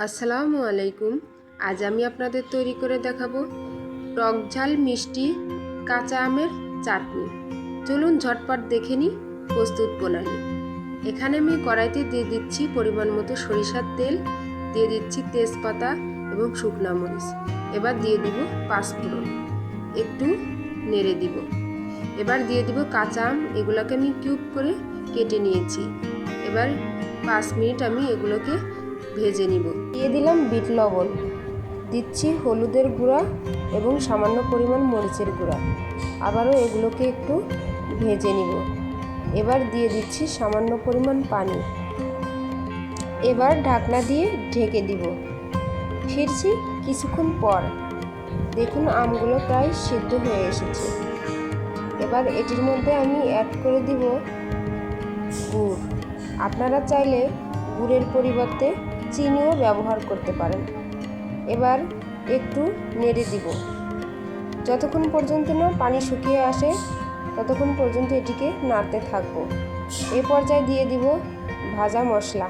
আসসালামু আলাইকুম। আজ আমি আপনাদের তৈরি করে দেখাবো টক ঝাল মিষ্টি কাঁচা আমের চাটনি। চলুন ঝটপট দেখে নিই প্রস্তুত প্রণালী। এখানে আমি কড়াইতে দিয়ে দিচ্ছি পরিমাণ মতো সরিষার তেল, দিয়ে দিচ্ছি তেজপাতা এবং শুকনা মরিচ। এবার দিয়ে দিব পাঁচফোড়ন, একটু নেড়ে দিব। এবার দিয়ে দিব কাঁচা আম, এগুলোকে আমি কিউব করে কেটে নিয়েছি। এবার 5 মিনিট আমি এগুলোকে ভেজে নিব। দিয়ে দিলাম বিট লবণ, দিচ্ছি হলুদের গুঁড়া এবং সামান্য পরিমাণ মরিচের গুঁড়া। আবারও এগুলোকে একটু ভেজে নিব। এবার দিয়ে দিচ্ছি সামান্য পরিমাণ পানি। এবার ঢাকনা দিয়ে ঢেকে দিব। ফিরছি কিছুক্ষণ পর। দেখুন আমগুলো প্রায় সিদ্ধ হয়ে এসেছে। এবার এটির মধ্যে আমি অ্যাড করে দিব গুড়। আপনারা চাইলে গুড়ের পরিবর্তে চিনিও ব্যবহার করতে পারেন। এবার একটু নেড়ে দিব। যতক্ষণ পর্যন্ত না পানি শুকিয়ে আসে ততক্ষণ পর্যন্ত এটিকে নাড়তে থাকবো। এই পর্যায়ে দিয়ে দিব ভাজা মশলা।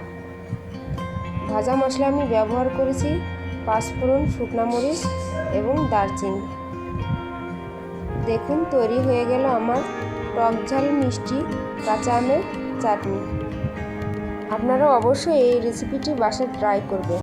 ভাজা মশলা আমি ব্যবহার করেছি পাঁচফোড়ন, শুকনা মরিচ এবং দারচিনি। দেখুন তৈরি হয়ে গেল আমার টক ঝাল মিষ্টি কাঁচা আমের চাটনি। আপনারা অবশ্যই এই রেসিপিটি বাসায় ট্রাই করবেন।